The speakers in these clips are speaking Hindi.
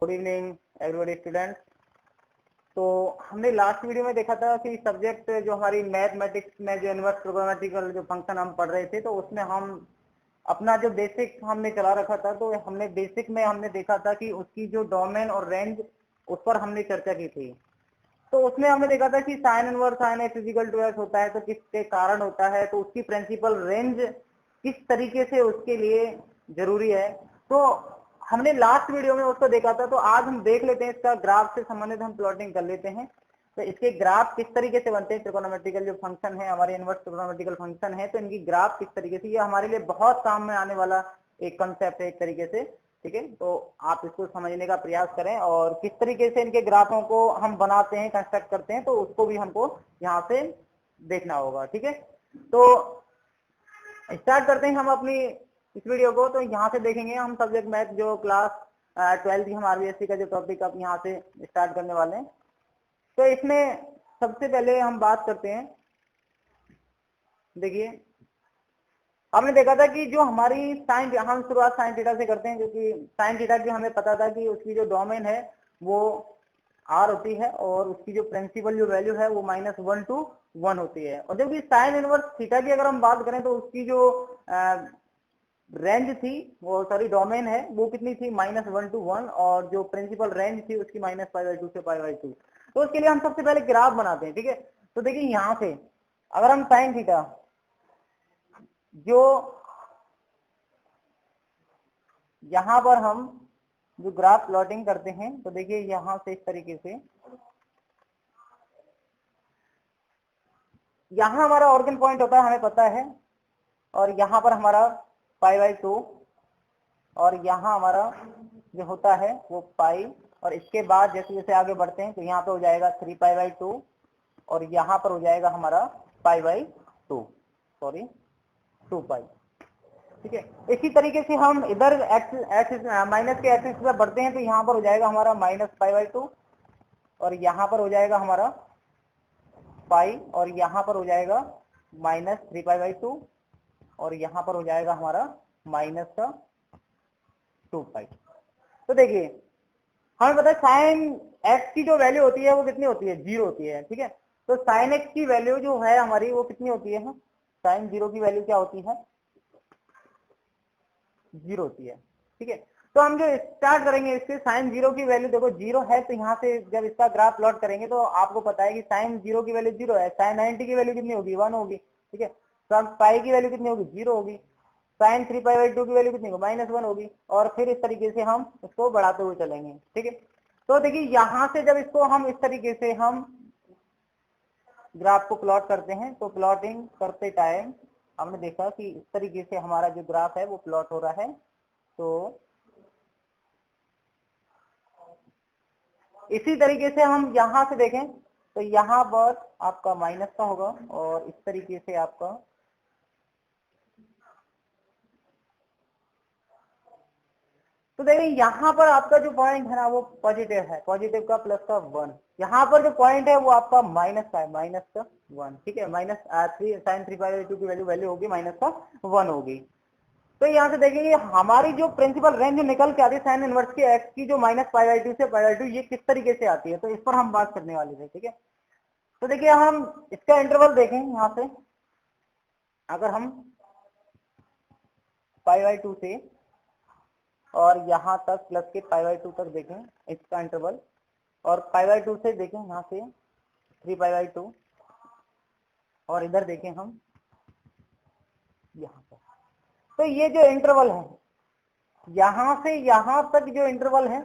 Good evening everybody students. तो हमने लास्ट वीडियो में देखा था कि सब्जेक्ट जो हमारी मैथमेटिक्स में जो इनवर्स ट्रिग्नोमेट्रिकल जो फंक्शन हम पढ़ रहे थे, तो उसमें हम अपना जो बेसिक हमने चला रखा था, तो हमने बेसिक में हमने देखा था कि उसकी जो डोमेन और रेंज उस पर हमने चर्चा की थी। तो उसमें हमने देखा था कि sine inverse sine x equal to x होता है तो किसके कारण होता है, तो उसकी प्रिंसिपल रेंज किस तरीके से उसके लिए जरूरी है। तो हमने लास्ट वीडियो में उसको देखा था। तो आज हम देख लेते हैं इसका ग्राफ से संबंधित हम प्लॉटिंग कर लेते हैं। तो इसके ग्राफ किस तरीके से बनते हैं, ट्रिगोनोमेट्रिकल जो फंक्शन है हमारे इनवर्स ट्रिगोनोमेट्रिकल फंक्शन है, तो इनकी ग्राफ किस तरीके से, ये हमारे लिए बहुत काम में आने वाला एक कंसेप्ट है एक तरीके से। ठीक है, तो आप इसको समझने का प्रयास करें और किस तरीके से इनके ग्राफों को हम बनाते हैं, कंस्ट्रक्ट करते हैं, तो उसको भी हमको यहाँ से देखना होगा। ठीक है, तो स्टार्ट करते हैं हम अपनी इस वीडियो को। तो यहाँ से देखेंगे हम सब्जेक्ट मैथ जो क्लास 12 की हम आरबीएससी का जो टॉपिक आप यहाँ से स्टार्ट करने वाले हैं। तो इसमें सबसे पहले हम बात करते हैं, देखिए हमने देखा था कि जो हमारी साइन, हम शुरुआत साइन थीटा से करते हैं, क्योंकि साइन थीटा की हमें पता था कि उसकी जो डोमेन है वो आर होती है और उसकी जो प्रिंसिपल जो वैल्यू है वो -1 to 1 होती है। और जबकि साइन इनवर्स थीटा की अगर हम बात करें तो उसकी जो रेंज थी, वो सॉरी डोमेन है, वो कितनी थी -1 to 1, और जो प्रिंसिपल रेंज थी उसकी -π/2 से π/2। तो उसके लिए हम सबसे पहले ग्राफ बनाते हैं। ठीक है, तो देखिए यहाँ से अगर हम साइन थीटा जो यहाँ पर हम जो ग्राफ प्लॉटिंग करते हैं, तो देखिए यहाँ से इस तरीके से यहाँ हमारा ऑरिजिन पॉइंट होता है, हमें पता है, और यहाँ पर हमारा π/2, और यहाँ हमारा जो होता है वो पाई, और इसके बाद जैसे जैसे आगे बढ़ते हैं तो यहाँ पे हो जाएगा 3π/2, और यहाँ पर हो जाएगा हमारा π/2, सॉरी 2π। ठीक है, इसी तरीके से हम इधर एक्सिस माइनस के एक्सिस पर बढ़ते हैं, तो यहाँ पर हो जाएगा हमारा -π/2, और यहाँ पर हो जाएगा हमारा पाई, और यहाँ पर हो जाएगा -3π/2, और यहाँ पर हो जाएगा हमारा -2π। तो देखिए हमें पता है साइन एक्स की जो वैल्यू होती है वो कितनी होती है, 0 होती है। ठीक है, तो साइन एक्स की वैल्यू जो है हमारी वो कितनी होती है, साइन 0 की वैल्यू क्या होती है, 0 होती है। ठीक है, तो हम जो स्टार्ट करेंगे इससे साइन 0 की वैल्यू देखो 0 है, तो यहाँ से जब इसका ग्राफ प्लॉट करेंगे तो आपको पता है कि साइन 0 की वैल्यू 0 है, साइन 90 की वैल्यू कितनी होगी, 1 होगी। ठीक है, साइन पाई की वैल्यू कितनी होगी, 0 होगी, साइन 3π/2 की वैल्यू कितनी होगी, -1 होगी, और फिर इस तरीके से हम इसको बढ़ाते हुए चलेंगे। ठीक है, तो देखिए यहाँ से जब इसको हम इस तरीके से हम ग्राफ को प्लॉट करते हैं, तो प्लॉटिंग करते टाइम हमने देखा कि इस तरीके से हमारा जो ग्राफ है वो प्लॉट हो रहा है। तो इसी तरीके से हम यहाँ से देखें तो यहाँ पर आपका माइनस का होगा, और इस तरीके से आपका तो देखिए यहाँ पर आपका जो पॉइंट है ना वो पॉजिटिव है, पॉजिटिव का प्लस का 1, यहाँ पर जो पॉइंट है वो आपका माइनस का है, -1। ठीक है, -3 साइन 3π/2 की वैल्यू होगी -1 होगी। तो यहाँ से देखेंगे हमारी जो प्रिंसिपल रेंज निकल के आती है साइन इनवर्स की एक्स की जो -π/2 से π/2, ये किस तरीके से आती है, तो इस पर हम बात करने वाले थे। ठीक है, तो देखिए हम इसका इंटरवल देखें, यहाँ से अगर हम π/2 से और यहाँ तक प्लस के π/2 तक देखें इसका इंटरवल, और π/2 से देखें यहाँ से 3π/2, और इधर देखें हम यहाँ पर, तो ये जो इंटरवल है यहाँ से यहाँ तक जो इंटरवल है,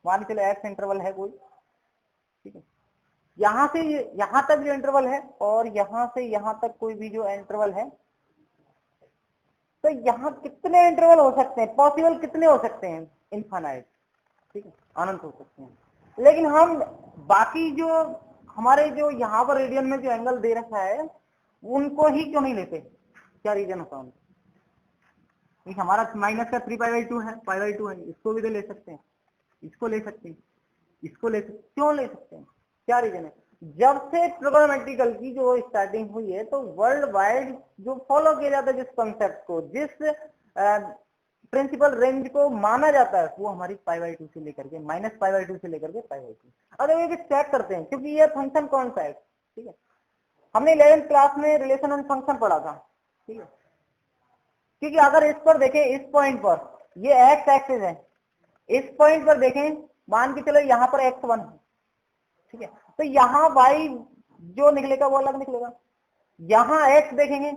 मान के चलो एक्स इंटरवल है कोई। ठीक है, यहाँ से यहाँ तक जो इंटरवल है और यहाँ से यहाँ तक कोई भी जो इंटरवल है, तो यहाँ कितने इंटरवल हो सकते हैं, पॉसिबल कितने हो सकते हैं, इनफाइनाइट। ठीक है, अनंत हो सकते हैं। लेकिन हम बाकी जो हमारे जो यहाँ पर रेडियन में जो एंगल दे रखा है उनको ही क्यों नहीं लेते, क्या रीजन होता है? हमारा माइनस का 3π/2 है, π/2 है, इसको भी तो ले सकते हैं, इसको ले सकते हैं, इसको ले सकते, क्यों ले सकते हैं, क्या रीजन है? जब से ट्रिगोनोमेट्रिकल की जो स्टार्टिंग हुई है तो वर्ल्ड वाइड जो फॉलो किया जाता है जिस कंसेप्ट को, जिस प्रिंसिपल रेंज को माना जाता है वो हमारी π/2 से लेकर के -π/2 से लेकर के π/2। अब ये चेक करते हैं क्योंकि ये फंक्शन कौन सा है, ठीक है, हमने 11th क्लास में रिलेशन ऑन फंक्शन पढ़ा था, ठीक है, क्योंकि अगर इस पर देखें, इस पॉइंट पर ये एक्स एक्सिस है, इस पॉइंट पर देखें, मान के चलो यहाँ पर x1 है, ठीक है, तो यहाँ y जो निकलेगा वो अलग निकलेगा, यहाँ x देखेंगे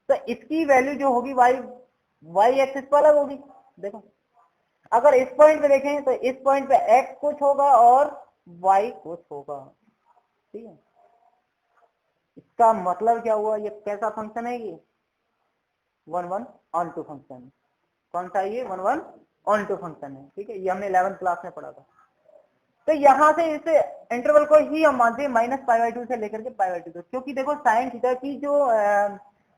तो इसकी वैल्यू जो होगी y एक्सिस पर अलग होगी। देखो अगर इस पॉइंट पे देखें तो इस पॉइंट पे x कुछ होगा और y कुछ होगा, ठीक है, इसका मतलब क्या हुआ, ये कैसा फंक्शन है, ये 1-1-on-2 फंक्शन। कौन सा ये 1-1-on-2 फंक्शन है, ठीक है, ये हमने 11th क्लास में पढ़ा था। तो यहां से इस इंटरवल को ही हम मानते हैं -π/2 से लेकर के π/2 तक, क्योंकि देखो साइन थीटा की जो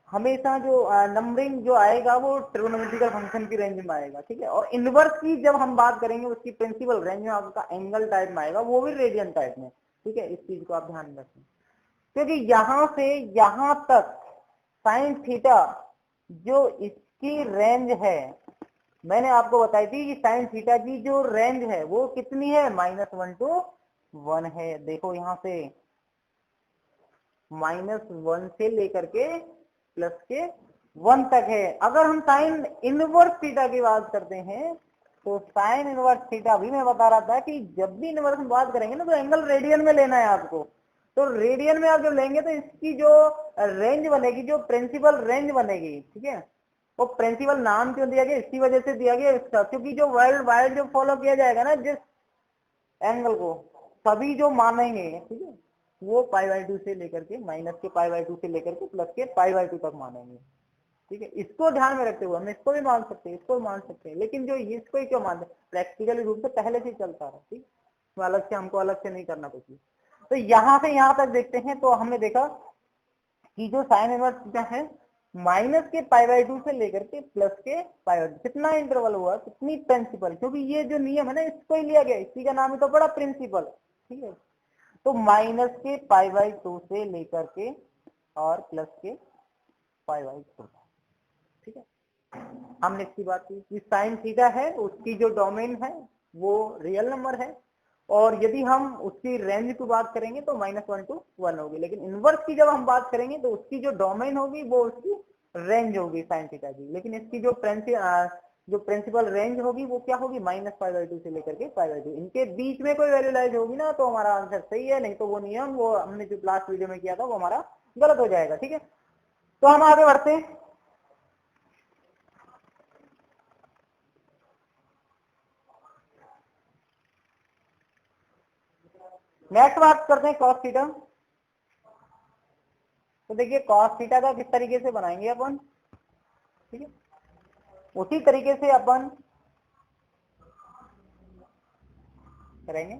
हमेशा जो नंबरिंग जो आएगा वो ट्रिग्नोमेट्रिकल फंक्शन की रेंज में आएगा, ठीक है, और इनवर्स की जब हम बात करेंगे उसकी प्रिंसिपल रेंज में आपका एंगल टाइप में आएगा, वो भी रेडियन टाइप में, ठीक है, इस चीज को आप ध्यान में रखें, क्योंकि यहां से यहां तक साइन थीटा जो इसकी रेंज है, मैंने आपको बताई थी कि साइन थीटा की जो रेंज है वो कितनी है, -1 to 1 है। देखो यहां से -1 से लेकर के +1 तक है। अगर हम साइन इनवर्स थीटा की बात करते हैं तो साइन इनवर्स थीटा भी मैं बता रहा था कि जब भी इनवर्स में बात करेंगे ना तो एंगल रेडियन में लेना है आपको, तो रेडियन में आप जब लेंगे तो इसकी जो रेंज बनेगी, जो प्रिंसिपल रेंज बनेगी, ठीक है, वो प्रिंसिपल नाम क्यों दिया गया, इसी वजह से दिया गया इसका, क्योंकि जो वर्ल्ड वाइड जो फॉलो किया जाएगा ना जिस एंगल को, सभी जो मानेंगे, ठीक है, वो π/2 से लेकर के -π/2 से लेकर के +π/2 तक मानेंगे, ठीक है, इसको ध्यान में रखते हुए हम इसको भी मान सकते हैं, इसको भी मान सकते हैं, लेकिन जो इसको ही क्यों मानते हैं, प्रैक्टिकली रूप से पहले से चलता है, ठीक, तो अलग से हमको अलग से नहीं करना कुछ भी। तो यहां से यहां तक देखते हैं तो हमने देखा कि जो साइन इनवर्स थीटा है -π/2 से लेकर के +π/2, कितना इंटरवल हुआ, कितनी प्रिंसिपल, क्योंकि ये जो नियम है ना इसको ही लिया गया, इसी का नाम ही तो बड़ा प्रिंसिपल, ठीक है, तो -π/2 से लेकर के और +π/2, ठीक है, हमने इसकी बात की कि साइन थीटा है उसकी जो डोमेन है वो रियल नंबर है, और यदि हम उसकी रेंज की बात करेंगे तो -1 to 1 होगी, लेकिन इनवर्स की जब हम बात करेंगे तो उसकी जो डोमेन होगी वो उसकी रेंज होगी साइन थीटा की, लेकिन इसकी जो प्रिंसिपल रेंज होगी वो क्या होगी, -π/2 से लेकर के π/2, इनके बीच में कोई वैल्यू लाइज होगी ना तो हमारा आंसर सही है, नहीं तो वो नियम वो हमने जो लास्ट वीडियो में किया था वो हमारा गलत हो जाएगा, ठीक है। तो हम आगे बढ़ते हैं, नेक्स्ट बात करते हैं कॉस थीटा। तो देखिए कॉस थीटा का किस तरीके से बनाएंगे अपन, ठीक है, उसी तरीके से अपन करेंगे।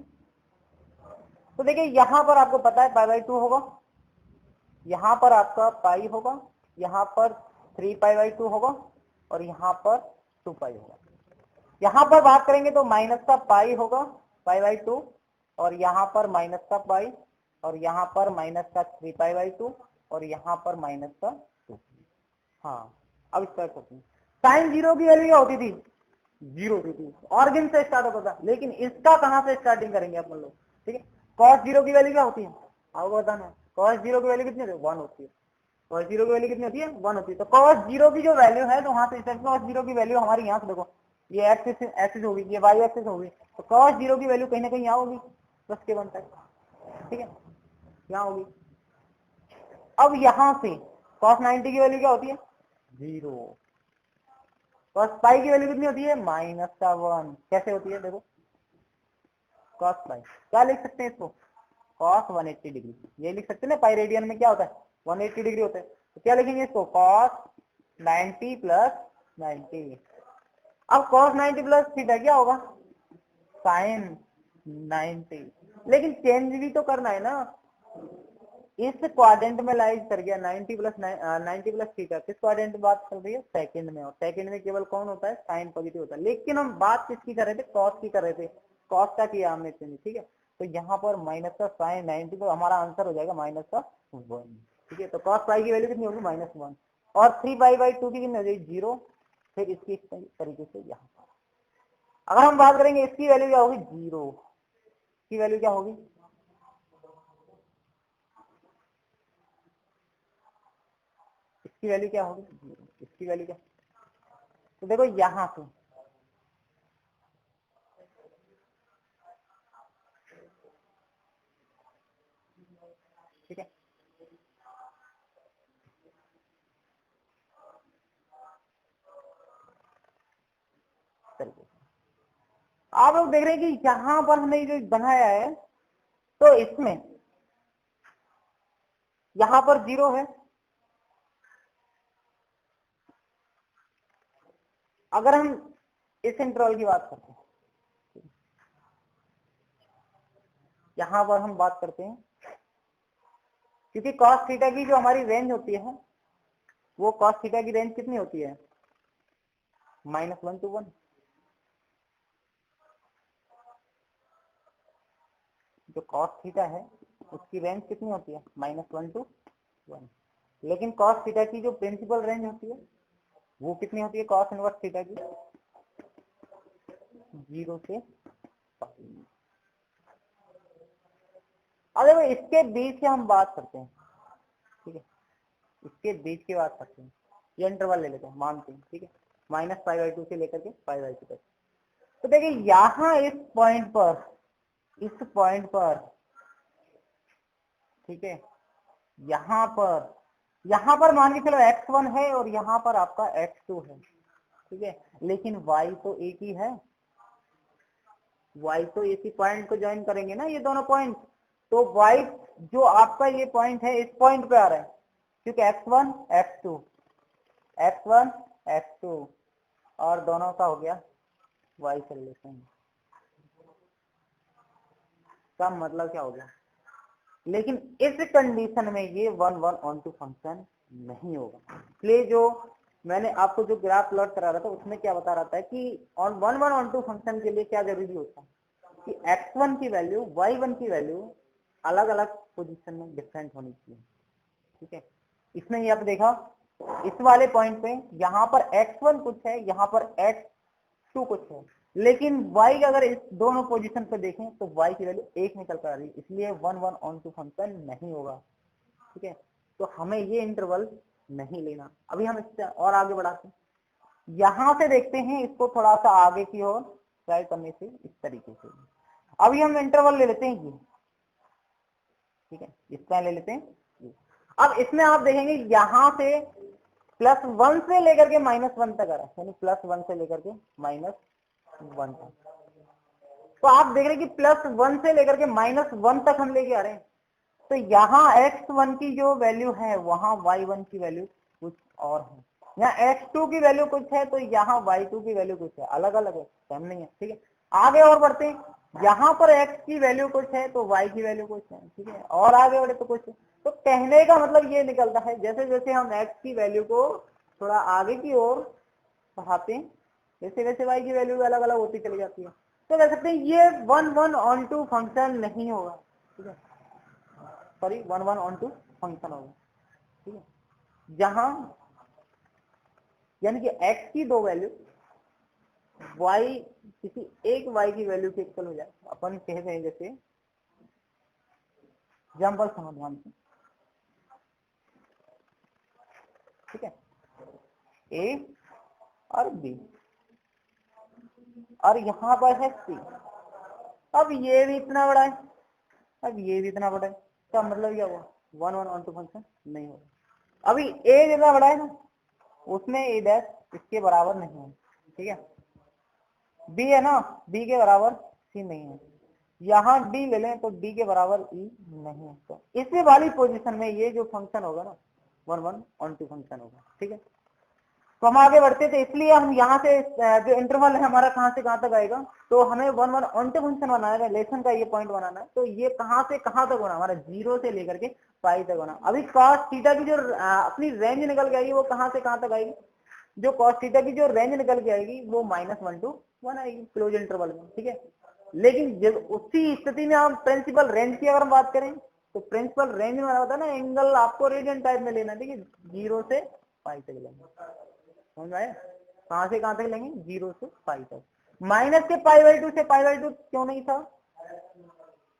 तो देखिए यहां पर आपको पता है π/2 होगा, यहां पर आपका पाई होगा, यहां पर 3π/2 होगा और यहां पर 2π होगा। यहां पर बात करेंगे तो माइनस का पाई होगा π/2 और यहां पर माइनस का पाई और यहां पर माइनस का 3π/2 और यहां पर माइनस का 2। हाँ अब स्टार्ट करते हैं। साइन जीरो की वैल्यू क्या होती थी, 0 होती थी, ऑर्गन से स्टार्ट होता था, लेकिन इसका कहां से स्टार्टिंग करेंगे अपन लोग, ठीक है। कॉस जीरो की वैल्यू क्या होती है आपको बताना, कॉस जीरो की वैल्यू कितनी होती है, 1 होती है, कॉस जीरो की वैल्यू कितनी होती है, 1 होती है। तो कॉस जीरो की जो वैल्यू है तो वहां से कॉस जीरो की वैल्यू हमारी यहाँ से देखो, ये एक्सिस एक्सिस होगी, ये वाई एक्सिस होगी, तो कॉस जीरो की वैल्यू कहीं ना कहीं यहाँ होगी +k1 तक, ठीक है, यहाँ होगी। अब यहां से कॉस 90 की वैल्यू क्या होती है, 0, कॉस पाई की वैल्यू कितनी होती है, -1, कैसे होती है देखो, कॉस पाई क्या लिख सकते हैं इसको, कॉस 180 डिग्री, ये लिख सकते हैं ना, पाई रेडियन में क्या होता है 180 डिग्री होता है, तो क्या लिखेंगे इसको, कॉस 90 + 90। अब कॉस 90 + थीटा क्या होगा, साइन 90, लेकिन चेंज भी तो करना है ना, इस क्वाड्रेंट में लाइज कर गया 90 + थीटा, किस क्वाड्रेंट में बात चल रही है, सेकंड में, और सेकंड में केवल कौन होता है, साइन पॉजिटिव होता है, लेकिन हम बात किसकी कर रहे थे, कॉस की कर रहे थे, कॉस का किया हमने चेंज, ठीक है, तो यहाँ पर माइनस का साइन 90, तो हमारा आंसर हो जाएगा -1, ठीक है। तो कॉस पाई की वैल्यू कितनी होगी, -1, और 3π/2 की कितनी हो जाएगी, 0, फिर इसकी इस तरीके से यहाँ पर। अगर हम बात करेंगे इसकी वैल्यू क्या होगी, 0 की वैल्यू क्या होगी, इसकी वैल्यू क्या होगी, 0, इसकी वैल्यू क्या, तो देखो यहाँ से ठीक है, आप लोग देख रहे हैं कि यहां पर हमने जो बनाया है तो इसमें यहां पर 0 है। अगर हम इस इंटरवल की बात करते हैं, यहां पर हम बात करते हैं, क्योंकि cos थीटा की जो हमारी रेंज होती है वो cos थीटा की रेंज कितनी होती है, -1 to 1। जो cos थीटा है उसकी रेंज कितनी होती है, -1 to 1। लेकिन cos थीटा की जो प्रिंसिपल रेंज होती है वो कितनी होती है, cos इनवर्स थीटा की 0 से पाई। अगर इसके बीच की हम बात करते हैं, ठीक है, इसके बीच की बात करते हैं, ये इंटरवल ले लेते हैं, मानते हैं, ठीक है, -π/2 से लेकर के π/2 तक। तो देखिए यहां इस पॉइंट पर, ठीक है, यहां पर मान के चलो x1 है और यहां पर आपका x2 है, ठीक है, लेकिन y तो एक ही है, y तो इसी पॉइंट को ज्वाइन करेंगे ना ये दोनों पॉइंट, तो y जो आपका ये पॉइंट है इस पॉइंट पे आ रहा है, क्योंकि x1 x2 और दोनों का हो गया y से रिलेशन। का मतलब क्या हो गया, लेकिन इस कंडीशन में ये 1/1 फंक्शन नहीं होगा। इसलिए जो मैंने आपको जो ग्राफ प्लॉट करा रहा था उसमें क्या बता रहा था कि 1/1 फंक्शन के लिए क्या जरूरी होता है कि x1 की वैल्यू y1 की वैल्यू अलग अलग पोजीशन में डिफरेंट होनी चाहिए, ठीक है। इसमें ये आप देखा इस वाले पॉइंट पे यहाँ पर x1 कुछ है, यहाँ पर x2 कुछ है, लेकिन y अगर इस दोनों पोजीशन पे देखें तो y की वैल्यू 1 निकल कर आ रही है, इसलिए 1/1 फंक्शन नहीं होगा, ठीक है। तो हमें ये इंटरवल नहीं लेना। अभी हम इससे और आगे बढ़ाते हैं, यहां से देखते हैं इसको थोड़ा सा आगे की ओर ट्राई करने से इस तरीके से। अभी हम इंटरवल ले लेते हैं ये, ठीक है, इसका ले लेते हैं। अब इसमें आप देखेंगे यहां से +1 से लेकर के -1 तक आ रहा है, यानी +1 से लेकर के -1 तक। तो आप देख रहे हैं कि +1 से लेकर के -1 तक हम लेके आ रहे हैं, तो यहाँ x1 की जो वैल्यू है वहां y1 की वैल्यू कुछ और है, यहाँ x2 की वैल्यू कुछ है तो यहाँ y2 की वैल्यू कुछ है, अलग अलग है, सेम नहीं है, ठीक है। आगे और बढ़ते हैं, यहाँ पर x की वैल्यू कुछ है तो y की वैल्यू कुछ है, ठीक है, और आगे बढ़े तो कुछ है। तो कहने का मतलब ये निकलता है जैसे जैसे हम x की वैल्यू को थोड़ा आगे की ओर बढ़ाते हैं वैसे वैसे y की वैल्यू अलग अलग होती चली जाती है। तो कह सकते हैं ये 1/1 फंक्शन नहीं होगा, ठीक है, सॉरी 1/1 फंक्शन होगा, ठीक है, जहां यानी कि x की दो वैल्यू y किसी एक y की वैल्यू के इक्वल हो जाए। अपन कहते हैं जैसे एग्जाम्पल समाधान से, ठीक है, a और b और यहाँ पर है c। अब ये भी इतना बड़ा है, अब ये भी इतना बड़ा है, तो मतलब क्या हुआ 1/1 फंक्शन नहीं होगा। अभी a जितना बड़ा है ना उसमें a डैश इसके बराबर नहीं है, ठीक है, b है ना b के बराबर c नहीं है, यहाँ d ले लें तो d के बराबर e नहीं है, तो इसी वाली पोजीशन में ये जो फंक्शन होगा ना 1/1 फंक्शन होगा, ठीक है। तो हम आगे बढ़ते थे, इसलिए हम यहाँ से जो इंटरवल है हमारा कहाँ से कहाँ तक आएगा, तो हमें 1/1 फंक्शन बनाना है, रिलेशन का ये पॉइंट बनाना है, तो ये कहाँ से कहाँ तक होना, हमारा 0 से लेकर के पाई तक होना। अभी cos थीटा की जो अपनी रेंज निकल के आएगी वो कहाँ से कहाँ तक आएगी, जो cos थीटा की जो रेंज निकल के आएगी वो -1 to 1 आएगी क्लोज इंटरवल में, ठीक है। लेकिन जब उसी स्थिति में हम प्रिंसिपल रेंज की अगर हम बात करें तो प्रिंसिपल रेंज में होता है ना एंगल आपको रेडियन टाइप में लेना, ठीक है, 0 से पाई तक लेना, समझ आया। कहां से कहां तक लेंगे, 0 से पाई तक। माइनस के पाई/2 से पाई/2 क्यों नहीं था,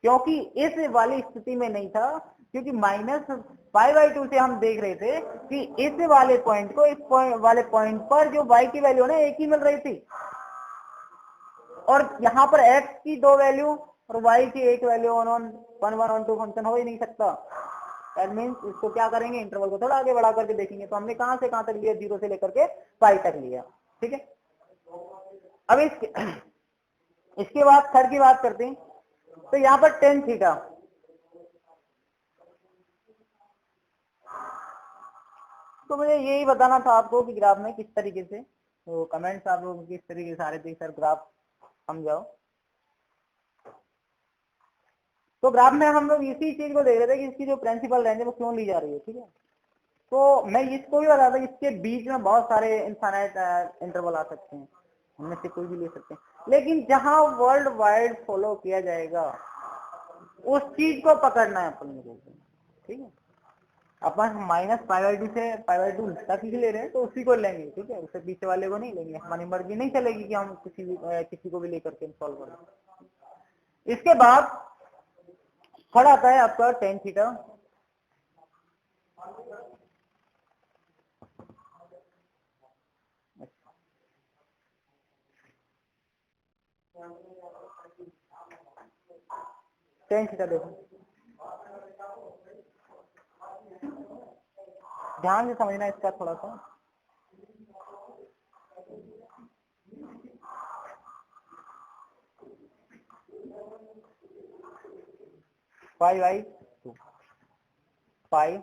क्योंकि इस वाली स्थिति में नहीं था, क्योंकि माइनस पाई/2 से हम देख रहे थे कि इस वाले पॉइंट को इस वाले पॉइंट पर जो y की वैल्यू ना एक ही मिल रही थी, और यहाँ पर x की 2 वैल्यू और y की एक वैल्यू 1 1 1 2 फंक्शन हो ही नहीं सकता। दैट मीन्स इसको क्या करेंगे, इंटरवल को थोड़ा आगे बढ़ा करके देखेंगे। तो हमने कहां से कहां तक लिया, 0 से लेकर के पाई तक लिया। ठीक है, अब इसके बाद थर्ड की बात करते हैं। तो यहाँ पर टेन थीटा, तो मुझे यही बताना था आपको कि ग्राफ में किस तरीके से, तो कमेंट्स आप लोग किस तरीके से आ रहे थे सर ग्राफ समझाओ। तो ग्राफ में हम लोग इसी चीज को देख रहे थे कि इसकी जो प्रिंसिपल रेंज है वो क्यों ली जा रही है। ठीक है, तो मैं इसको भी बता था, इसके बीच में बहुत सारे इनफाइनाइट इंटरवल आ सकते हैं, उनमें से कोई भी ले सकते हैं, लेकिन जहां वर्ल्ड वाइड फॉलो किया जाएगा उस चीज को पकड़ना है अपन को। ठीक है, अपन माइनस पाई/2 से पाई/2 तक ही ले रहे हैं तो उसी को लेंगे। ठीक है, उससे पीछे वाले को नहीं लेंगे, हमारी मर्जी नहीं चलेगी कि हम किसी को भी लेकर के सॉल्व करें। इसके बाद खड़ा आता है आपका टेन थीटा। टेन थीटा देखो, ध्यान से समझना इसका थोड़ा सा। पाई/2 पाई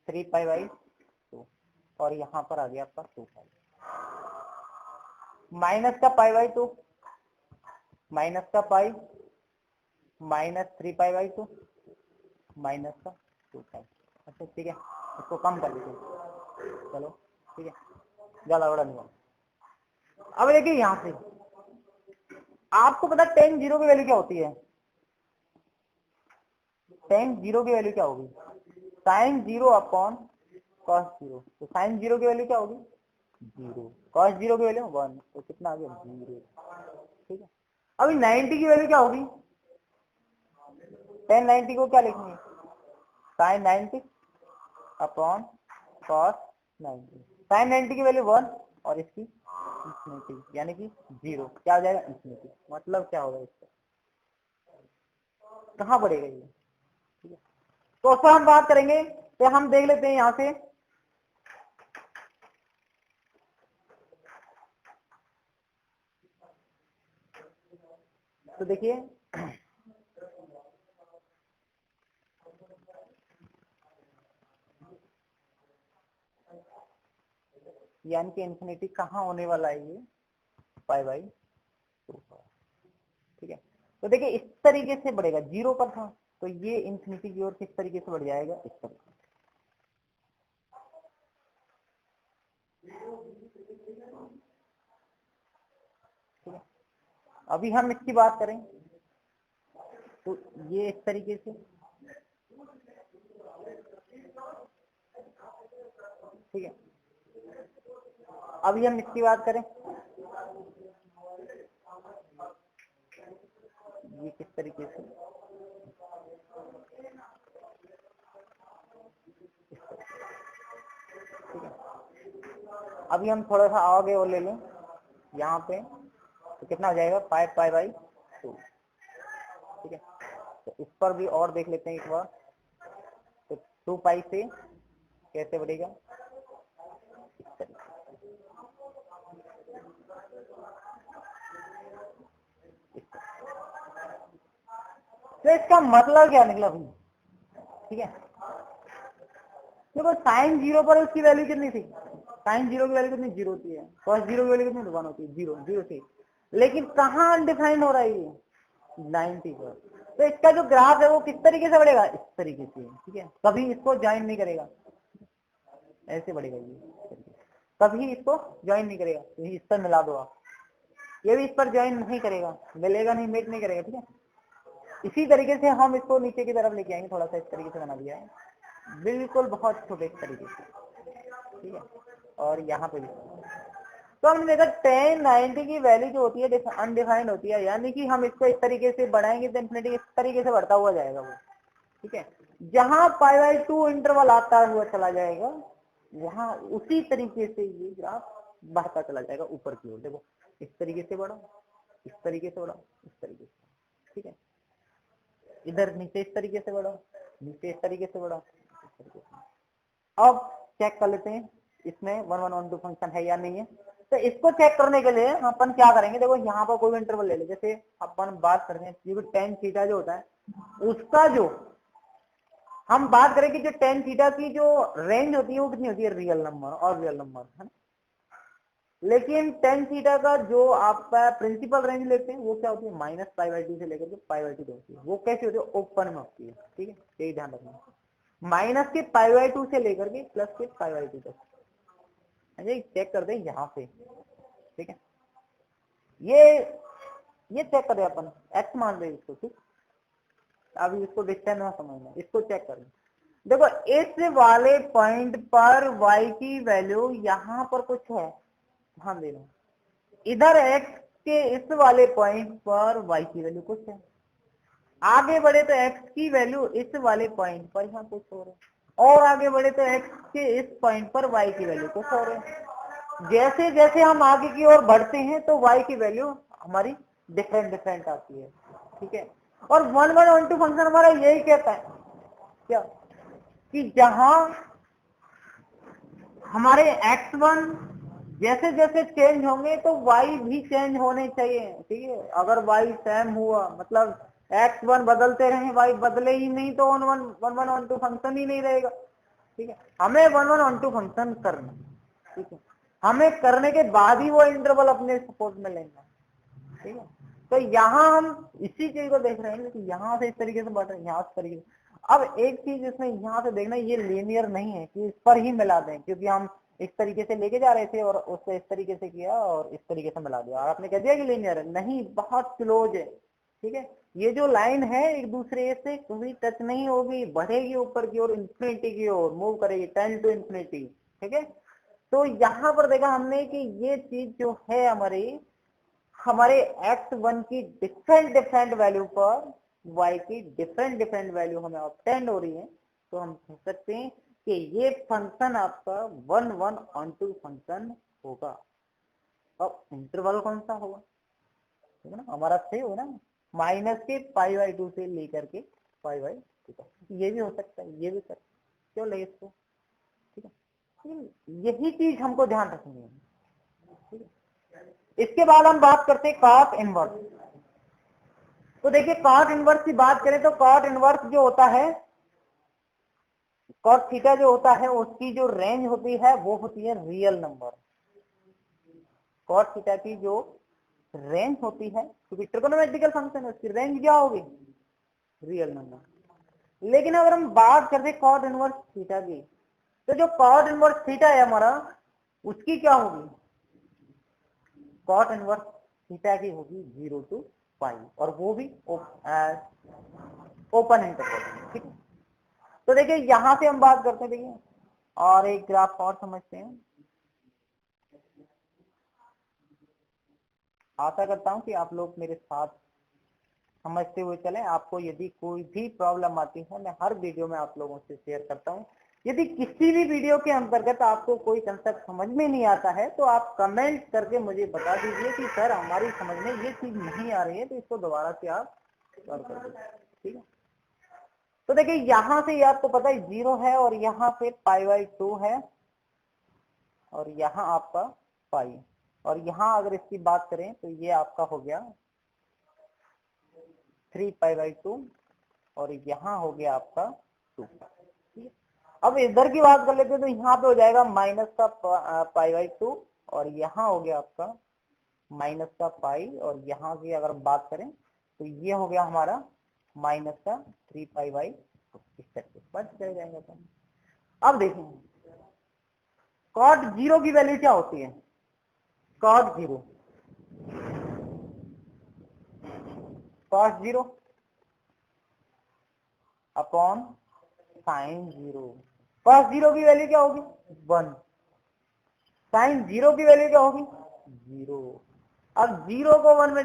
3 पाई/2 और यहाँ पर आ गया आपका 2 पाई। माइनस का पाई/2 माइनस का पाई माइनस 3 पाई/2 माइनस का 2 पाई। अच्छा ठीक है, इसको कम कर लीजिए, चलो ठीक है, ज्यादा बड़ा नहीं। अब देखिए यहाँ से आपको पता tan 0 की वैल्यू क्या होती है, tan 0 की वैल्यू क्या होगी, sin 0 अपॉन cos 0। तो sin 0 की वैल्यू क्या होगी 0, cos 0 की वैल्यू 1, तो कितना आ गया 0। ठीक है, अभी 90 की वैल्यू क्या होगी, tan 90 को क्या लिखेंगे, sin 90 अपॉन cos 90। sin 90 की वैल्यू 1 और इसकी इंफिनिटी, यानी कि 0, क्या हो जाएगा इंफिनिटी। मतलब क्या होगा, इसका कहाँ पड़ेगा ये। ठीक है, तो उस पर हम बात करेंगे। तो हम देख लेते हैं यहां से, तो देखिए यानी कि इंफिनिटी कहाँ होने वाला है ये पाई/2। ठीक है, तो देखिए इस तरीके से बढ़ेगा, 0 पर था तो ये इंफिनिटी की ओर किस तरीके से बढ़ जाएगा, इस तरीके। ठीक है, अभी हम इसकी बात करें तो ये इस तरीके से। ठीक है, अभी हम इसकी बात करें, ये किस तरीके से, ठीक है, अभी हम थोड़ा सा आगे और ले लें यहाँ पे, तो कितना हो जाएगा 5 पाई/2। ठीक है, तो इस पर भी और देख लेते हैं एक बार, तो 2 पाई से कैसे बढ़ेगा, इस तरीके। तो इसका मतलब क्या निकला भाई। ठीक है, देखो साइन 0 पर उसकी वैल्यू कितनी थी, साइन 0 की वैल्यू कितनी 0 होती है, cos 0 की वैल्यू कितनी 1 होती है, 0 थी। लेकिन कहाँ अनडिफाइंड हो रहा है ये 90 पर। तो इसका जो ग्राफ है वो किस तरीके से बढ़ेगा, इस तरीके से। ठीक है, कभी इसको ज्वाइन नहीं करेगा, ऐसे बढ़ेगा ये, कभी इसको ज्वाइन नहीं करेगा, इस पर मिला दो आप, ये भी इस पर ज्वाइन नहीं करेगा, मिलेगा नहीं, मेट नहीं करेगा। ठीक है, इसी तरीके से हम इसको नीचे की तरफ लेके आएंगे, थोड़ा सा इस तरीके से बना दिया है, बिल्कुल बहुत छोटे तरीके से। ठीक है, और यहाँ पे भी तो हमने देखा tan 90 की वैल्यू जो होती है अनडिफाइंड होती है, यानी कि हम इसको इस तरीके से बढ़ाएंगे तो इन्फिनिटी इस तरीके से बढ़ता हुआ जाएगा वो, ठीक है। जहां π/2 इंटरवल आता हुआ चला जाएगा वहां उसी तरीके से ये ग्राफ बढ़ता चला जाएगा ऊपर की ओर। देखो इस तरीके से बढ़ा, इस तरीके से बढ़ा, इस तरीके से, ठीक है। इधर नीचे इस तरीके से बढ़ा, नीचे इस तरीके से बढ़ा, इस तरीके से। अब चेक कर लेते हैं इसमें 1 1 1 2 फंक्शन है या नहीं है। तो इसको चेक करने के लिए अपन क्या करेंगे, देखो यहाँ पर कोई इंटरवल ले ले, जैसे अपन बात करते हैं क्योंकि tan थीटा जो होता है उसका जो हम बात करें कि जो tan थीटा की जो रेंज होती है वो कितनी होती है, रियल नंबर और रियल नंबर है ना। लेकिन tan थीटा का जो आपका प्रिंसिपल रेंज लेते हैं वो क्या होती है, -π/2 से लेकर के π/2 होती है। वो कैसी होती है, ओपन में होती है, ठीक है, यही ध्यान रखना। माइनस के π/2 से लेकर के प्लस के π/2 तक, चेक कर दे यहाँ से, ठीक है। ये चेक करें अपन, x मान रहे इसको, ठीक। अभी इसको डिस्टेंस में समझना, इसको चेक करें। देखो इस वाले पॉइंट पर y की वैल्यू यहाँ पर कुछ है, ध्यान देना। इधर x के इस वाले पॉइंट पर y की वैल्यू कुछ है, आगे बढ़े तो x की वैल्यू इस वाले पॉइंट पर यहाँ कुछ और है, और आगे बढ़े तो x के इस पॉइंट पर y की वैल्यू कुछ और है। जैसे जैसे हम आगे की ओर बढ़ते हैं तो y की वैल्यू हमारी डिफरेंट आती है, ठीक है। और 1 1 1 2 फंक्शन हमारा यही कहता है क्या, कि जहां हमारे x1 जैसे जैसे चेंज होंगे तो y भी चेंज होने चाहिए, ठीक है। अगर y सेम हुआ मतलब x1 बदलते रहे, y बदले ही नहीं तो 1 1 1 2 फंक्शन ही नहीं रहेगा, ठीक है। हमें 1 1 1 2 फंक्शन करना, ठीक है। हमें करने के बाद ही वो इंटरवल अपने सपोर्ट में लेना, ठीक है। तो यहाँ हम इसी चीज को देख रहे हैं कि यहाँ से इस तरीके से बढ़ रहे हैं, यहाँ से तरीके से। अब एक चीज इसमें यहाँ से देखना, ये लीनियर नहीं है कि इस पर ही मिला दें, क्योंकि हम इस तरीके से लेके जा रहे थे और उसको इस तरीके से किया और इस तरीके से मिला दिया और आपने कह दिया कि लीनियर है, नहीं, बहुत क्लोज है, ठीक है। ये जो लाइन है एक दूसरे से कभी टच नहीं होगी, बढ़ेगी ऊपर की ओर, इंफिनिटी की ओर मूव करेगी, 10 to इंफिनिटी, ठीक है। तो यहाँ पर देखा हमने कि ये चीज जो है हमारे x1 की डिफरेंट वैल्यू पर y की डिफरेंट वैल्यू हमें ऑब्टेन हो रही है, तो हम कह सकते हैं कि ये फंक्शन आपका 1 1 on 2 फंक्शन होगा। अब इंटरवल कौन सा होगा, ठीक है ना, हमारा से हो ना, माइनस के π/2 से लेकर के π/2 तक। ये भी हो सकता है, ये भी कर क्यों ले इसको, ठीक है। यही चीज हमको ध्यान रखनी है, ठीक है। इसके बाद हम बात करते हैं कॉट इनवर्स। तो देखिए कॉट इनवर्स की बात करें तो कॉट इनवर्स जो होता है, कॉट थीटा जो होता है उसकी जो रेंज होती है वो होती है रियल नंबर। कॉट थीटा की जो रेंज होती है, क्योंकि ट्रिगोनोमेट्रिकल फंक्शन है, उसकी रेंज क्या होगी, रियल नंबर। लेकिन अगर हम बात करते हैं कॉट इनवर्स थीटा की, तो जो कॉट इनवर्स थीटा है हमारा, उसकी क्या होगी, कॉट इनवर्स थीटा की होगी 0 to π, और वो भी ओपन इंटरवल, ठीक है। तो देखिए यहां से हम बात करते हैं, देखिए और एक ग्राफ और समझते हैं। आशा करता हूं कि आप लोग मेरे साथ समझते हुए चलें। आपको यदि कोई भी प्रॉब्लम आती है, मैं हर वीडियो में आप लोगों से शेयर करता हूं। यदि किसी भी वीडियो के अंतर्गत आपको कोई कंसेप्ट समझ में नहीं आता है तो आप कमेंट करके मुझे बता दीजिए कि सर हमारी समझ में ये चीज नहीं आ रही है, तो इसको दोबारा से आप सॉल्व कर दीजिए, ठीक है। तो देखिए यहाँ से आपको पता है 0 है और यहाँ पे π/2 है और यहाँ आपका पाई, और यहाँ अगर इसकी बात करें तो ये आपका हो गया 3π/2 और यहाँ हो गया आपका 2। अब इधर की बात कर लेते हैं तो यहाँ पे हो जाएगा माइनस का π/2 और यहाँ हो गया आपका माइनस का पाई, और यहाँ की अगर बात करें तो ये हो गया हमारा माइनस का 3π/2। इस तरह बच जाएगा। तो अब देखें कॉट 0 की वैल्यू क्या होती है, कॉट 0 अपॉन साइन 0। कॉस 0 की वैल्यू क्या होगी 1, साइन 0 की वैल्यू क्या होगी जीरो। अब जीरो को 1 में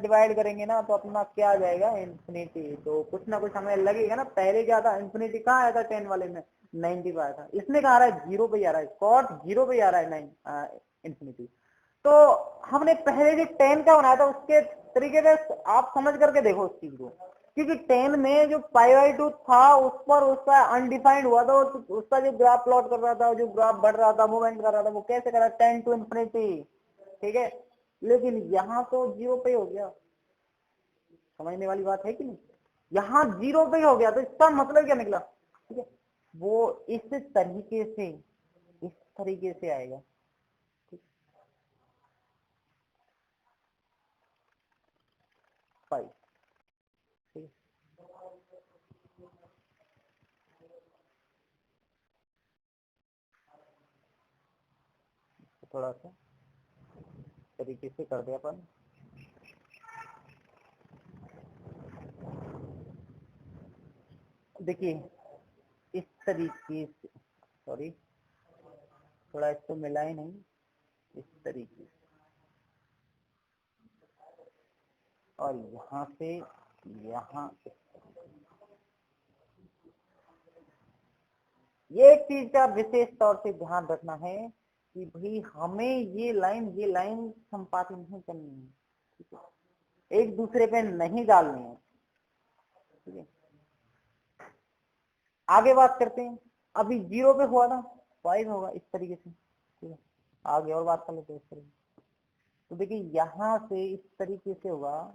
डिवाइड करेंगे ना तो अपना क्या आ जाएगा, इन्फिनिटी। तो कुछ ना कुछ हमें लगेगा ना, पहले क्या था, इन्फिनिटी कहाँ आया था 10 वाले में, 90 पे आया था, इसमें कहाँ आ रहा है, जीरो पे आ रहा है, कॉट जीरो पे आ रहा है 9 इन्फिनिटी। तो हमने पहले जो 10 का बनाया था उसके तरीके से आप समझ करके देखो उस चीज को, क्योंकि 10 में जो π/2 था उस पर उसका अनडिफाइंड हुआ था, उसका जो ग्राफ प्लॉट कर रहा था, जो ग्राफ बढ़ रहा था, मूवमेंट कर रहा था, वो कैसे कर रहा था, 10 टू इन्फिनिटी, ठीक है। लेकिन यहाँ तो जीरो पे हो गया, समझने वाली बात है कि नहीं, यहाँ जीरो पे हो गया, तो इसका मतलब क्या निकला, ठीक है, वो इस तरीके से आएगा, फाइव, ठीक है। थोड़ा सा तरीके से कर दिया अपन, देखिए इस तरीके से, सॉरी थोड़ा इसको मिलाए नहीं, इस तरीके से, और यहाँ से यहाँ, ये एक चीज का विशेष तौर से ध्यान रखना है कि भाई हमें ये लाइन संपादित नहीं करनी है, ठीक है, एक दूसरे पे नहीं डालनी है, ठीक है। आगे बात करते हैं, अभी जीरो पे हुआ ना, 5 होगा इस तरीके से, ठीक है। आगे और बात कर लेते हैं इस तरीके, तो देखिए यहाँ से इस तरीके से होगा,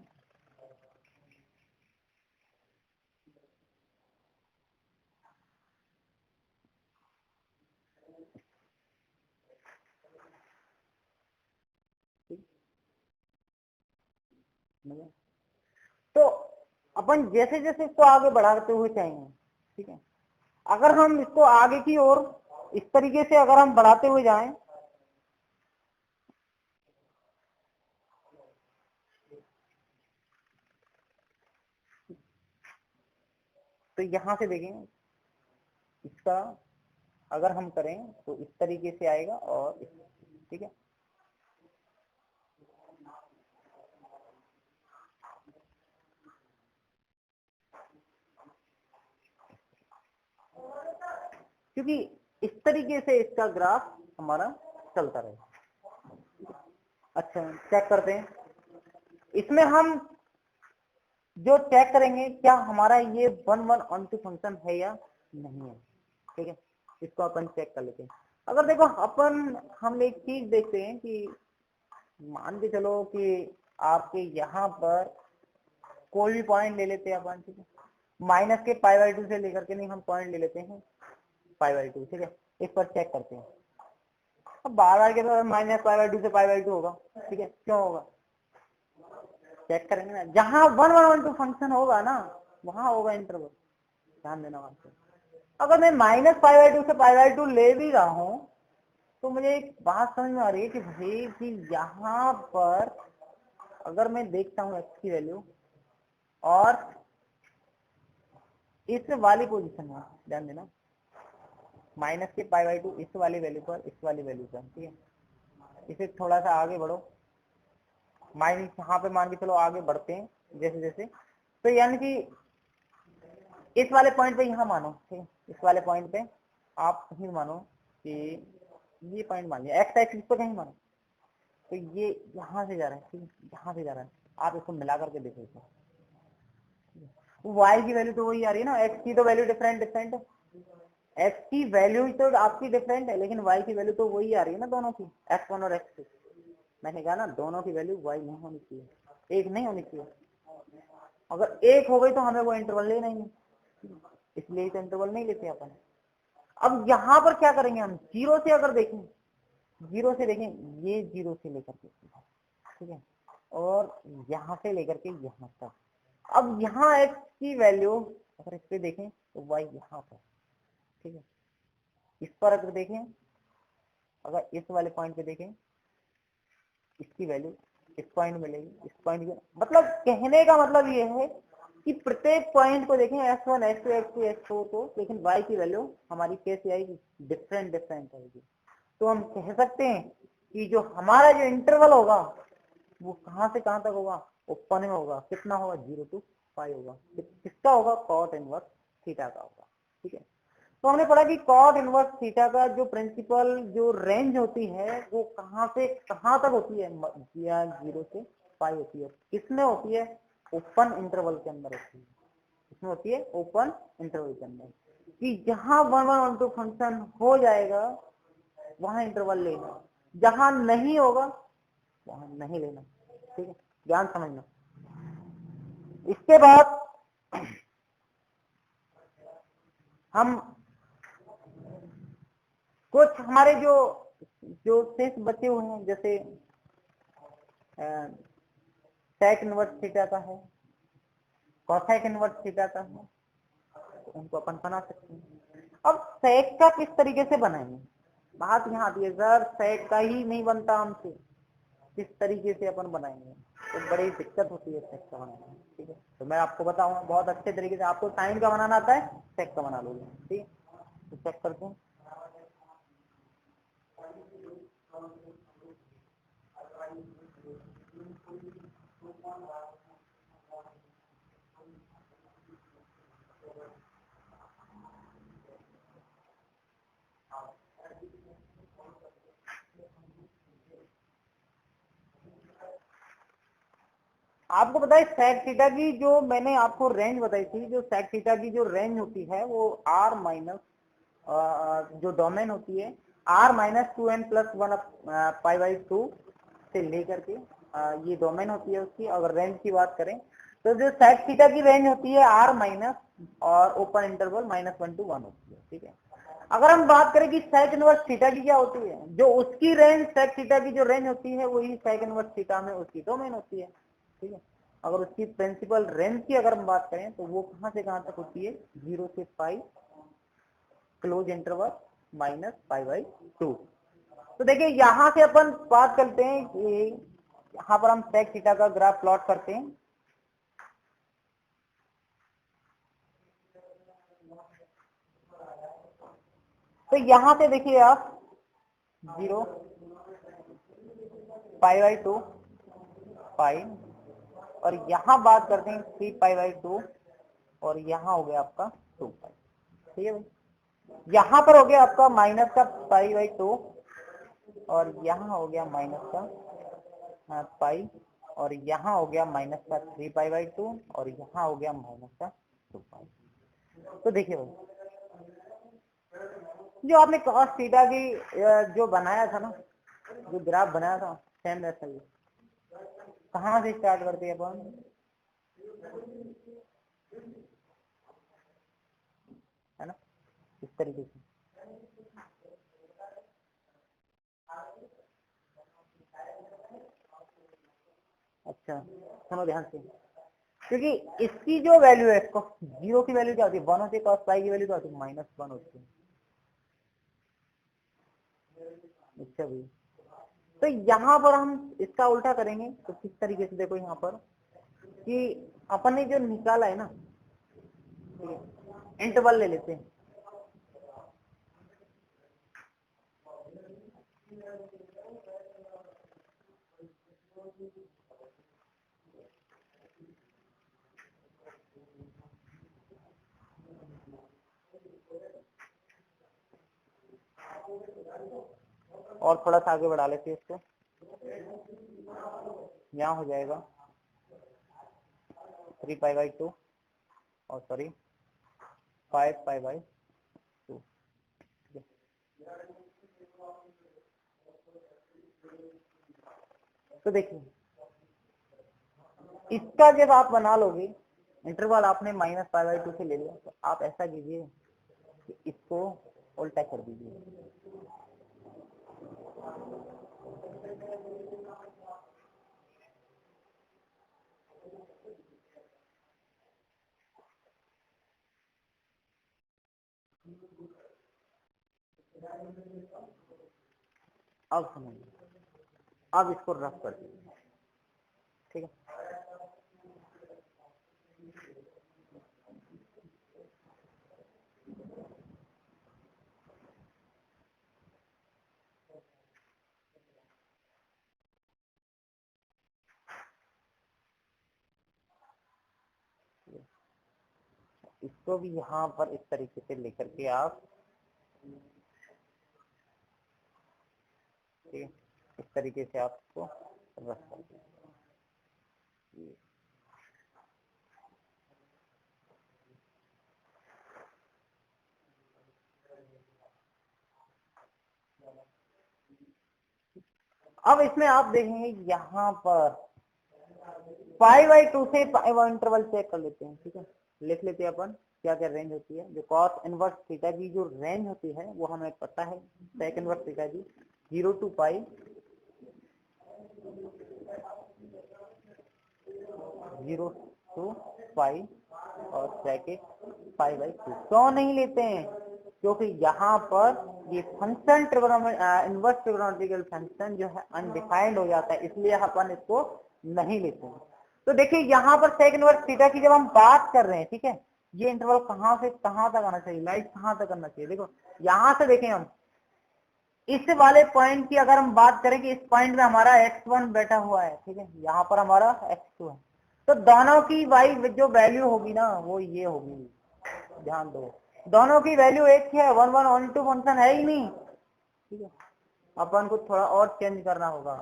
तो अपन जैसे जैसे इसको आगे बढ़ाते हुए जाएंगे, ठीक है, अगर हम इसको आगे की ओर इस तरीके से अगर हम बढ़ाते हुए जाएं, तो यहां से देखें इसका अगर हम करें तो इस तरीके से आएगा, और ठीक है, क्योंकि इस तरीके से इसका ग्राफ हमारा चलता रहेगा। अच्छा चेक करते हैं, इसमें हम जो चेक करेंगे क्या हमारा ये 1/1 फंक्शन है या नहीं है, ठीक है, इसको अपन चेक कर लेते हैं। अगर देखो अपन हम एक चीज देखते हैं कि मान के चलो कि आपके यहाँ पर कोई भी पॉइंट ले लेते हैं अपन, ठीक है, माइनस के π/2 से लेकर के, नहीं हम पॉइंट ले लेते हैं π/2, ठीक है, इस पर चेक करते हैं। अब बार बार के माइनस π/2 से π/2 होगा, ठीक है, क्यों होगा, चेक करेंगे ना, जहां 1/1 फंक्शन होगा ना वहां होगा इंटरवल, ध्यान देना वहां से। अगर मैं माइनस π/2 से π/2 ले भी रहा हूं तो मुझे एक बात समझ में आ रही है कि भाई कि यहाँ पर अगर मैं देखता हूँ x की वैल्यू और इस वाली पोजीशन में, ध्यान देना, माइनस के π/2 इस वाली वैल्यू पर, इस वाली वैल्यू पर, ठीक है, इसे थोड़ा सा आगे बढ़ो, माइनस यहाँ पे मान के चलो आगे बढ़ते हैं जैसे जैसे, तो यानी कि इस वाले पॉइंट पे यहाँ मानो, ठीक है, इस वाले पॉइंट पे आप कहीं मानो कि ये पॉइंट मान लिया, एक्स एक्सिस पे कहीं मानो, तो ये यहाँ से जा रहा है, ठीक है, यहाँ से जा रहा है, आप इसको मिला करके देखो, इसको y की वैल्यू तो वही आ रही है ना, x की तो वैल्यू डिफरेंट है, x की वैल्यू तो आपकी डिफरेंट है, लेकिन y की वैल्यू तो वही आ रही है ना दोनों की, x1 और x2। मैंने कहा ना दोनों की वैल्यू y नहीं होनी चाहिए, एक नहीं होनी चाहिए, अगर एक हो गई तो हमें वो इंटरवल लेना ही नहीं, इसलिए तो इंटरवल नहीं लेते अपन। अब यहाँ पर क्या करेंगे हम, जीरो से अगर देखें, जीरो से देखें, ये जीरो से लेकर के, ठीक है, और यहाँ से लेकर के यहाँ तक, अब यहाँ x की वैल्यू अगर इस पे देखें तो y यहाँ पर, ठीक है, इस पर अगर देखें, अगर इस वाले पॉइंट पे देखें, इसकी वैल्यू इस पॉइंट में मिलेगी, इस पॉइंट में, मतलब कहने का मतलब ये है कि प्रत्येक पॉइंट को देखें, x1 x2 x3 x4 को, लेकिन y की वैल्यू हमारी कैसे आएगी, डिफरेंट आएगी। तो हम कह सकते हैं कि जो हमारा जो इंटरवल होगा वो कहां से कहां तक होगा, ओपन में होगा, कितना होगा 0 to पाई होगा, किसका होगा कॉट इनवर्स थीटा का होगा। ठीक है, तो हमने पढ़ा कि कॉट इनवर्स थीटा का जो प्रिंसिपल जो रेंज होती है वो कहां से कहां तक होती है, 0 से पाई होती है। किसमें होती है, ओपन इंटरवल के अंदर होती है, इसमें होती है ओपन इंटरवल के अंदर, कि जहां 1 1 1 2 फंक्शन हो जाएगा वहां इंटरवल लेना, जहां नहीं होगा वहां नहीं लेना। ठीक है, ध्यान समझना। इसके बाद हम कुछ हमारे जो जो शेष बचे हुए हैं, जैसे सेक इनवर्स थीटा का है, कॉसेक इनवर्स थीटा का है, तो उनको अपन बना सकते हैं। अब सेक का किस तरीके से बनाएंगे, बात यहाँ आती है सर, सेक का ही नहीं बनता हमसे, किस तरीके से अपन बनाएंगे, तो बड़ी दिक्कत होती है सेक का बनाने में। ठीक है, तो मैं आपको बताऊंगा बहुत अच्छे तरीके से। आपको साइन का बनाना आता है, सेक का बना लोगे। ठीक है, तो चेक करते हैं। आपको पता है सेक थीटा की जो मैंने आपको रेंज बताई थी, जो सेक थीटा की जो रेंज होती है वो r माइनस जो डोमेन होती है r-2n+1 पाई बाई 2 से लेकर के ये डोमेन होती है उसकी। अगर रेंज की बात करें तो जो सेक थीटा की रेंज होती है r माइनस और ओपन इंटरवल -1 to 1 होती है। ठीक है, अगर हम बात करें कि सेक इनवर्स थीटा की क्या होती है, जो उसकी रेंज सेक थीटा की जो रेंज होती है वही सेक इनवर्स थीटा में उसकी डोमेन होती है। ठीक है, अगर उसकी प्रिंसिपल रेंज की अगर हम बात करें तो वो कहां से कहां तक होती है, 0 से पाई क्लोज इंटरवल -π/2। तो देखिए यहां से अपन बात करते हैं कि यहां पर हम सेक थीटा का ग्राफ प्लॉट करते हैं। तो यहां से देखिए आप 0 π/2 पाई, और यहां बात करते हैं 3π/2, और यहां हो गया आपका 2 पाई। ठीक है भाई, यहां पर हो गया आपका माइनस का π/2, और यहां हो गया माइनस का पाई, और यहां हो गया माइनस का 3π/2, और यहां हो गया माइनस का 2 पाई। तो देखिए भाई, जो आपने कॉस थीटा की जो बनाया था ना, जो ग्राफ बनाया था, सेम वैसा ही। कहां से स्टार्ट करते हैं अपन, है ना, इस तरीके से। अच्छा सुनो ध्यान से, क्योंकि इसकी जो वैल्यू है, जीरो की वैल्यू क्या होती है, 1 होती है, कॉस पाई की वैल्यू क्या होती है, -1 होती है। अच्छा भाई, तो यहाँ पर हम इसका उल्टा करेंगे तो किस तरीके से, देखो यहाँ पर कि अपन ने जो निकाला है ना, ठीक है, इंटरवल ले लेते हैं। और थोड़ा सा आगे बढ़ा लेते हैं इसको, यहाँ हो जाएगा 3π/2, और सॉरी 5π/2। तो देखिए इसका जब आप बना लोगे, इंटरवल आपने -π/2 से ले लिया, तो आप ऐसा कीजिए कि इसको उल्टा कर दीजिए। अब समझिए, अब इसको रफ कर दीजिए। ठीक है, इसको भी यहाँ पर इस तरीके से लेकर के आप, ठीक है, इस तरीके से आपको रख सकते हैं। अब इसमें आप देखेंगे यहाँ पर π/2 से π इंटरवल चेक कर लेते हैं, ठीक है, लिख लेते हैं अपन क्या क्या रेंज होती है। जो cos इनवर्स थीटा की जो रेंज होती है वो हमें पता है, sec इनवर्स थीटा की 0 to π, 0 to π और sec π/2। क्यों नहीं लेते हैं? क्योंकि यहाँ पर ये फंक्शन इनवर्स ट्रिग्नोमेट्रिकल फंक्शन जो है अनडिफाइंड हो जाता है, इसलिए अपन इसको नहीं लेते हैं। तो देखिए यहाँ पर सेक इनवर्स थीटा की जब हम बात कर रहे हैं, ठीक है, ये इंटरवल कहाँ से कहाँ तक आना चाहिए, लाइट कहाँ तक करना चाहिए। देखो यहाँ से देखें हम इस वाले पॉइंट की अगर हम बात करें कि इस पॉइंट में हमारा x1 बैठा हुआ है, ठीक है, यहाँ पर हमारा x2 है, तो दोनों की y जो वैल्यू होगी ना वो ये होगी। ध्यान दो, दोनों की वैल्यू एक ही है, 1 1 1 2 फंक्शन है ही नहीं, ठीक है। अपन को थोड़ा और चेंज करना होगा,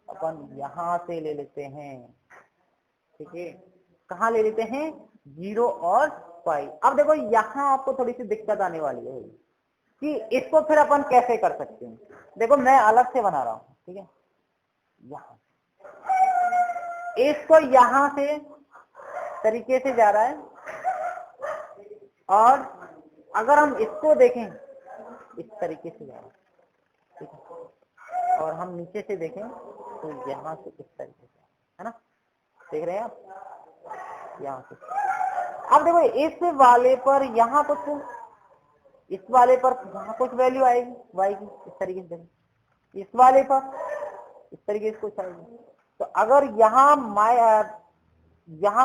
अपन यहाँ से ले लेते हैं, ठीक है, कहाँ ले लेते हैं, 0 और π। अब देखो यहाँ आपको थोड़ी सी दिक्कत आने वाली है कि इसको फिर अपन कैसे कर सकते हैं। देखो मैं अलग से बना रहा हूँ, ठीक है, यहाँ इसको यहाँ से तरीके से जा रहा है, और अगर हम इसको देखें इस तरीके से जा रहा है, ठीक है, और हम नीचे से देखें तो यहाँ से इस तरीके से, है ना, देख रहे हैं आप, यहाँ से। अब देखो इस वाले पर यहाँ कुछ, इस वाले पर यहाँ कुछ वैल्यू आएगी y की, इस तरीके से देखें, इस वाले पर इस तरीके से कुछ आएगी। तो अगर यहाँ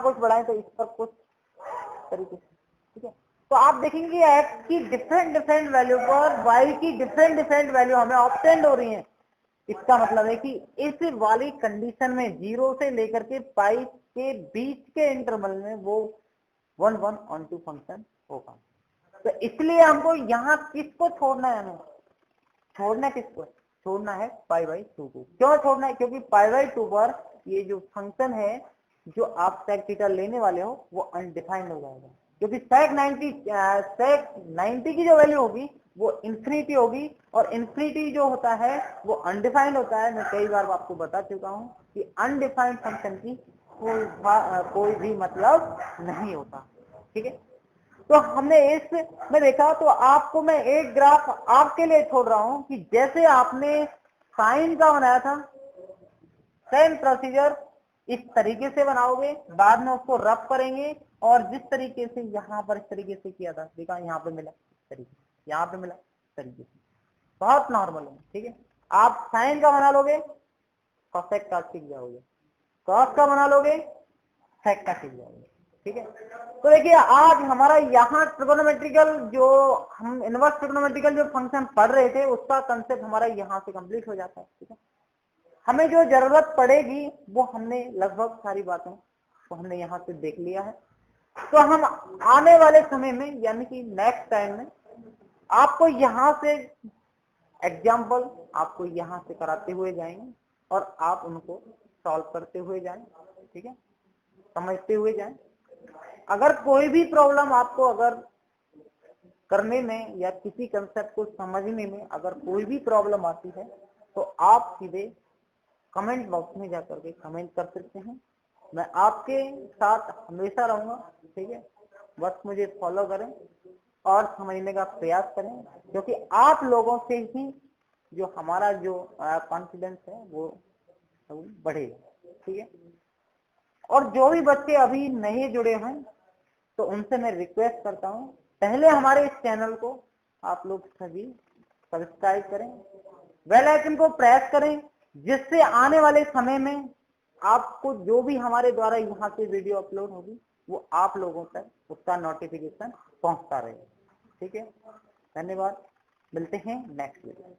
कुछ बढ़ाएं तो इस पर कुछ तरीके से, ठीक है। तो आप देखेंगे x की डिफरेंट वैल्यू पर y की डिफरेंट वैल्यू हमें ऑब्टेंड हो रही है। इसका मतलब है कि इस वाली कंडीशन में 0 से लेकर के π के बीच के इंटरवल में वो 1 1 on 2 फंक्शन होगा। तो इसलिए हमको यहाँ किसको छोड़ना है, हमें छोड़ना है किसको, छोड़ना है π/2 को। क्यों छोड़ना है? क्योंकि π/2 पर ये जो फंक्शन है जो आप sec थीटा लेने वाले हो वो अनडिफाइंड हो जाएगा, क्योंकि sec 90 की जो वैल्यू होगी वो इंफिनिटी होगी, और इंफिनिटी जो होता है वो अनडिफाइंड होता है। मैं कई बार आपको बता चुका हूँ कि अनडिफाइंड फंक्शन की कोई भी मतलब नहीं होता, ठीक है। तो हमने इस में देखा, तो आपको मैं एक ग्राफ आपके लिए छोड़ रहा हूं कि जैसे आपने साइन का बनाया था, सेम प्रोसीजर इस तरीके से बनाओगे, बाद में उसको रब करेंगे, और जिस तरीके से यहाँ पर इस तरीके से किया था, देखा यहाँ पे मिला इस तरीके से, यहाँ पे मिला इस तरीके से, बहुत नॉर्मल है, ठीक है। आप साइन का बना लोगे, कॉसेक का सीख जाओगे, कॉस का बना लोगे, सेक का सीख जाओगे, ठीक है। तो देखिए आज हमारा यहाँ ट्रिगोनोमेट्रिकल जो हम इनवर्स ट्रिगोनोमेट्रिकल जो फंक्शन पढ़ रहे थे उसका कंसेप्ट हमारा यहाँ से कंप्लीट हो जाता है, ठीक है। हमें जो जरूरत पड़ेगी वो हमने लगभग सारी बातें तो हमने यहाँ से देख लिया है। तो हम आने वाले समय में यानी कि नेक्स्ट टाइम में आपको यहाँ से एग्जाम्पल आपको यहाँ से कराते हुए जाएंगे, और आप उनको सॉल्व करते हुए जाएं, ठीक है, समझते हुए जाएं। अगर कोई भी प्रॉब्लम आपको अगर करने में या किसी कंसेप्ट को समझने में अगर कोई भी प्रॉब्लम आती है तो आप सीधे कमेंट बॉक्स में जाकर के कमेंट कर सकते हैं। मैं आपके साथ हमेशा रहूंगा, ठीक है। बस मुझे फॉलो करें और समझने का प्रयास करें, क्योंकि आप लोगों से ही जो हमारा जो कॉन्फिडेंस है वो बढ़ेगा, ठीक है। और जो भी बच्चे अभी नहीं जुड़े हैं तो उनसे मैं रिक्वेस्ट करता हूं, पहले हमारे इस चैनल को आप लोग सभी सब्सक्राइब करें, बेल आइकन को प्रेस करें, जिससे आने वाले समय में आपको जो भी हमारे द्वारा यहाँ से वीडियो अपलोड होगी वो आप लोगों तक उसका नोटिफिकेशन पहुंचता रहे, ठीक है। धन्यवाद, मिलते हैं नेक्स्ट वीडियो।